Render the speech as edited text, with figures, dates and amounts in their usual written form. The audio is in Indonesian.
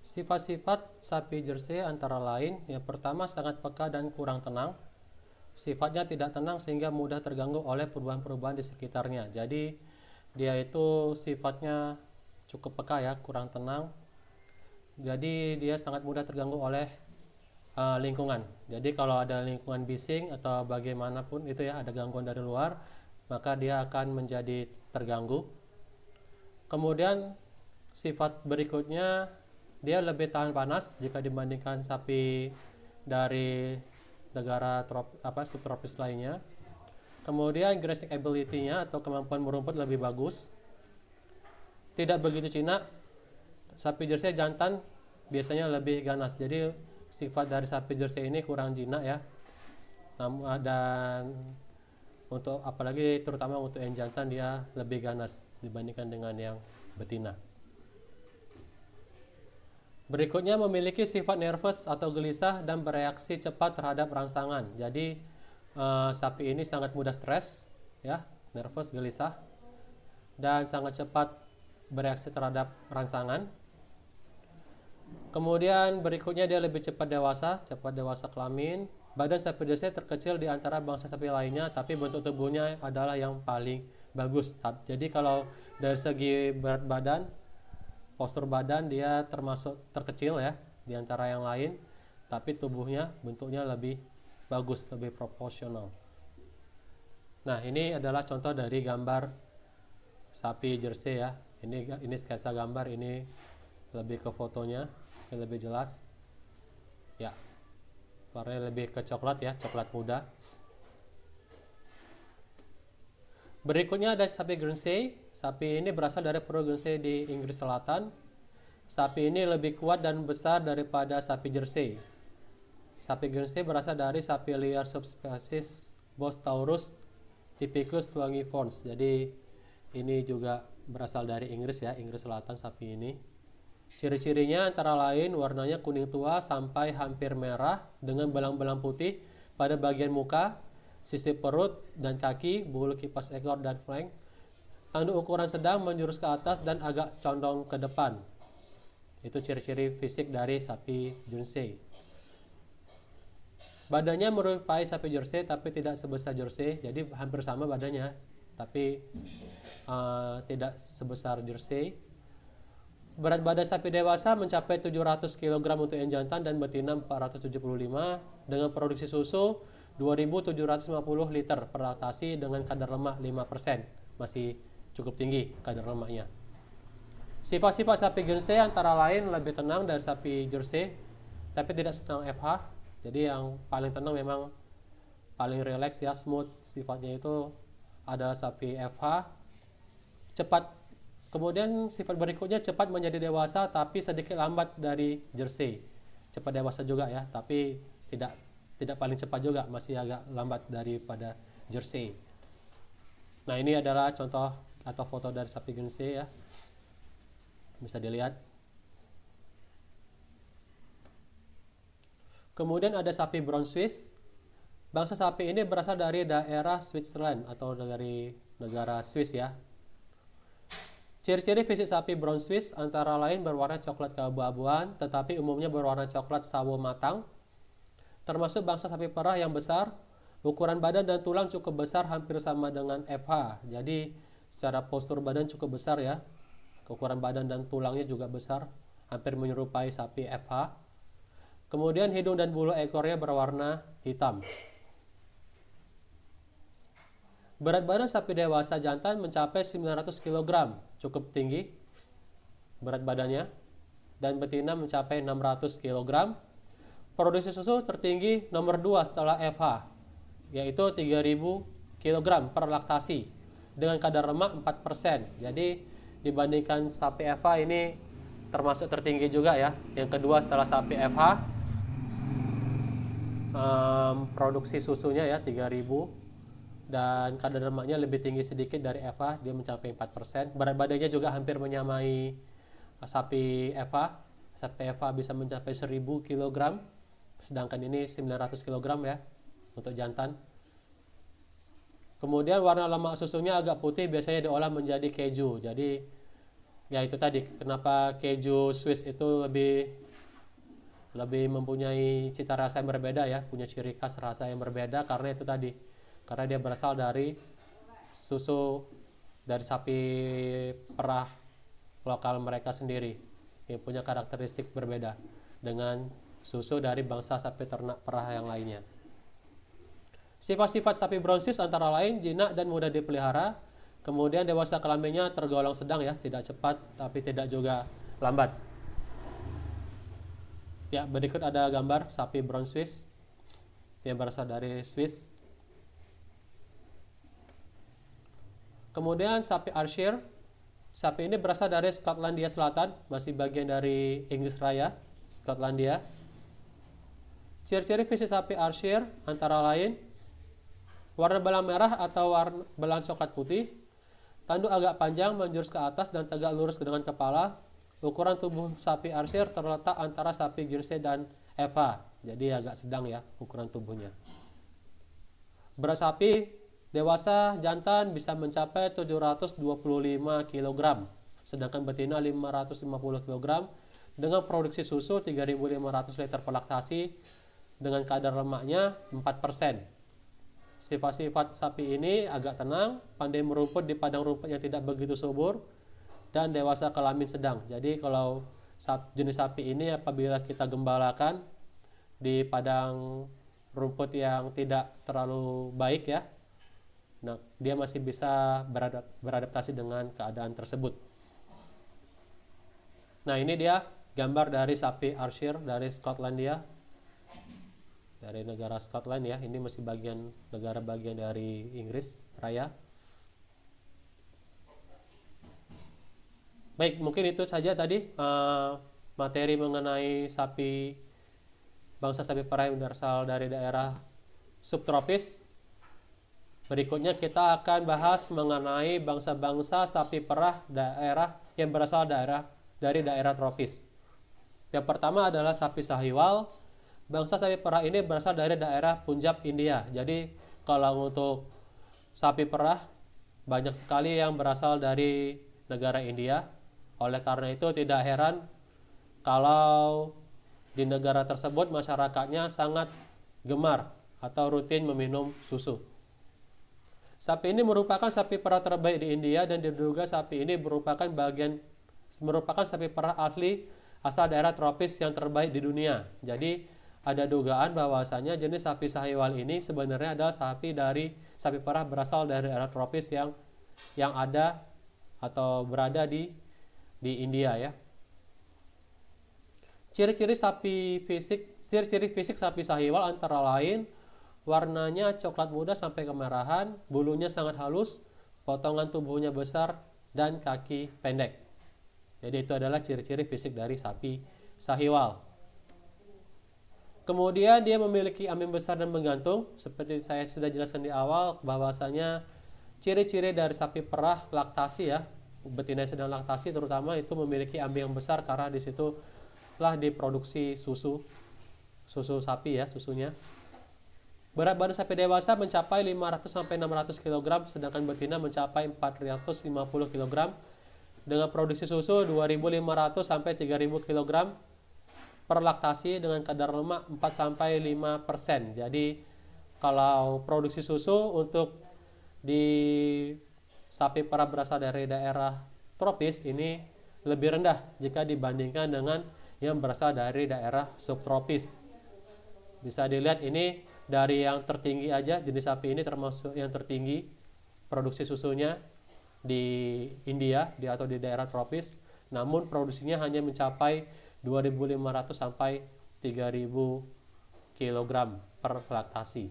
Sifat-sifat sapi Jersey antara lain, yang pertama sangat peka dan kurang tenang. Sifatnya tidak tenang sehingga mudah terganggu oleh perubahan-perubahan di sekitarnya. Jadi dia itu sifatnya cukup peka ya, kurang tenang. Jadi dia sangat mudah terganggu oleh lingkungan. Jadi kalau ada lingkungan bising atau bagaimanapun itu ya, ada gangguan dari luar, maka dia akan menjadi terganggu. Kemudian sifat berikutnya, dia lebih tahan panas jika dibandingkan sapi dari negara subtropis lainnya. Kemudian grazing ability-nya atau kemampuan merumput lebih bagus. Tidak begitu jinak. Sapi Jersey jantan biasanya lebih ganas. Jadi sifat dari sapi Jersey ini kurang jinak ya. Dan untuk apalagi terutama untuk yang jantan dia lebih ganas dibandingkan dengan yang betina. Berikutnya memiliki sifat nervous atau gelisah dan bereaksi cepat terhadap rangsangan. Jadi sapi ini sangat mudah stres, ya, nervous, gelisah, dan sangat cepat bereaksi terhadap rangsangan. Kemudian berikutnya dia lebih cepat dewasa kelamin. Badan sapi Jersey terkecil di antara bangsa sapi lainnya, tapi bentuk tubuhnya adalah yang paling bagus. Jadi kalau dari segi berat badan, postur badan dia termasuk terkecil ya di antara yang lain, tapi tubuhnya bentuknya lebih bagus, lebih proporsional. Nah, ini adalah contoh dari gambar sapi Jersey ya. Ini sketsa gambar, ini lebih ke fotonya yang lebih jelas. Ya. Warnanya lebih ke coklat ya, coklat muda. Berikutnya ada sapi Guernsey. Sapi ini berasal dari Pulau Guernsey di Inggris Selatan. Sapi ini lebih kuat dan besar daripada sapi Jersey. Sapi Guernsey berasal dari sapi liar subspesies Bos taurus typicus longiformes. Jadi ini juga berasal dari Inggris ya, Inggris Selatan sapi ini. Ciri-cirinya antara lain warnanya kuning tua sampai hampir merah dengan belang-belang putih pada bagian muka, sisi perut dan kaki, bulu kipas ekor dan flank. Tanduk ukuran sedang menjurus ke atas dan agak condong ke depan. Itu ciri-ciri fisik dari sapi Guernsey. Badannya menyerupai sapi Jersey tapi tidak sebesar Jersey, jadi hampir sama badannya, tapi tidak sebesar Jersey. Berat badan sapi dewasa mencapai 700 kg untuk yang jantan dan betina 475 dengan produksi susu 2.750 liter per laktasi dengan kadar lemak 5%. Masih cukup tinggi kadar lemaknya. Sifat-sifat sapi Guernsey antara lain lebih tenang dari sapi Jersey, tapi tidak senang FH. Jadi yang paling tenang memang paling rileks ya, smooth sifatnya itu adalah sapi FH. Cepat. Kemudian sifat berikutnya cepat menjadi dewasa tapi sedikit lambat dari Jersey. Cepat dewasa juga ya, tapi tidak paling cepat juga, masih agak lambat daripada Jersey. Nah, ini adalah contoh atau foto dari sapi Guernsey ya. Bisa dilihat. Kemudian ada sapi Brown Swiss. Bangsa sapi ini berasal dari daerah Switzerland atau dari negara Swiss ya. Ciri-ciri fisik sapi Brown Swiss antara lain berwarna coklat keabu-abuan, tetapi umumnya berwarna coklat sawo matang. Termasuk bangsa sapi perah yang besar, ukuran badan dan tulang cukup besar hampir sama dengan FH. Jadi secara postur badan cukup besar ya. Ukuran badan dan tulangnya juga besar, hampir menyerupai sapi FH. Kemudian hidung dan bulu ekornya berwarna hitam. Berat badan sapi dewasa jantan mencapai 900 kg, cukup tinggi berat badannya, dan betina mencapai 600 kg. Produksi susu tertinggi nomor 2 setelah FH, yaitu 3000 kg per laktasi dengan kadar lemak 4%. Jadi dibandingkan sapi FH ini termasuk tertinggi juga ya. Yang kedua setelah sapi FH, produksi susunya ya 3000 dan kadar lemaknya lebih tinggi sedikit dari FH, dia mencapai 4%. Berat badannya juga hampir menyamai sapi FH. Sapi FH bisa mencapai 1000 kg, sedangkan ini 900 kg ya untuk jantan. Kemudian warna lemak susunya agak putih, biasanya diolah menjadi keju. Jadi Ya itu tadi kenapa keju Swiss itu lebih mempunyai cita rasa yang berbeda ya, punya ciri khas rasa yang berbeda karena itu tadi. Karena dia berasal dari susu dari sapi perah lokal mereka sendiri yang punya karakteristik berbeda dengan susu dari bangsa sapi ternak perah yang lainnya. Sifat-sifat sapi brown Swiss antara lain jinak dan mudah dipelihara. Kemudian dewasa kelaminnya tergolong sedang ya, tidak cepat tapi tidak juga lambat. Ya, berikut ada gambar sapi brown Swiss yang berasal dari Swiss. Kemudian sapi Ayrshire. Sapi ini berasal dari Skotlandia Selatan, masih bagian dari Inggris Raya, Skotlandia. Ciri-ciri fisik sapi Ayrshire antara lain warna belang merah atau warna belang coklat putih, tanduk agak panjang menjurus ke atas dan tegak lurus dengan kepala. Ukuran tubuh sapi Ayrshire terletak antara sapi Jersey dan Eva, jadi agak sedang ya ukuran tubuhnya. Berat sapi dewasa jantan bisa mencapai 725 kg, sedangkan betina 550 kg, dengan produksi susu 3.500 liter per laktasi, dengan kadar lemaknya 4%. Sifat-sifat sapi ini agak tenang, pandai merumput di padang rumput yang tidak begitu subur, dan dewasa kelamin sedang. Jadi kalau jenis sapi ini apabila kita gembalakan di padang rumput yang tidak terlalu baik ya, nah dia masih bisa beradaptasi dengan keadaan tersebut. Nah ini dia gambar dari sapi Ayrshire dari Skotlandia, dari negara Scotland ya. Ini masih negara bagian dari Inggris Raya. Baik, mungkin itu saja tadi materi mengenai bangsa sapi perah yang berasal dari daerah subtropis. Berikutnya kita akan bahas mengenai bangsa-bangsa sapi perah yang berasal dari daerah tropis. Yang pertama adalah sapi Sahiwal. Bangsa sapi perah ini berasal dari daerah Punjab, India. Jadi kalau untuk sapi perah banyak sekali yang berasal dari negara India. Oleh karena itu tidak heran kalau di negara tersebut masyarakatnya sangat gemar atau rutin meminum susu. Sapi ini merupakan sapi perah terbaik di India dan diduga sapi ini merupakan sapi perah asal daerah tropis yang terbaik di dunia. Jadi ada dugaan bahwasanya jenis sapi Sahiwal ini sebenarnya adalah sapi perah berasal dari daerah tropis yang ada atau berada di India ya. Ciri-ciri fisik sapi Sahiwal antara lain warnanya coklat muda sampai kemerahan, bulunya sangat halus, potongan tubuhnya besar dan kaki pendek. Jadi itu adalah ciri-ciri fisik dari sapi Sahiwal. Kemudian dia memiliki ambing besar dan menggantung. Seperti saya sudah jelaskan di awal bahwasanya ciri-ciri dari sapi perah laktasi ya, betina yang sedang laktasi terutama itu memiliki ambing yang besar karena di situ telah diproduksi susu sapi ya, susunya. Berat badan sapi dewasa mencapai 500 sampai 600 kg, sedangkan betina mencapai 450 kg dengan produksi susu 2.500 sampai 3.000 kg per laktasi dengan kadar lemak 4 sampai 5%. Jadi kalau produksi susu untuk di sapi perah berasal dari daerah tropis ini lebih rendah jika dibandingkan dengan yang berasal dari daerah subtropis. Bisa dilihat ini dari yang tertinggi aja, jenis sapi ini termasuk yang tertinggi produksi susunya di India atau di daerah tropis, namun produksinya hanya mencapai 2.500 sampai 3.000 kg per laktasi.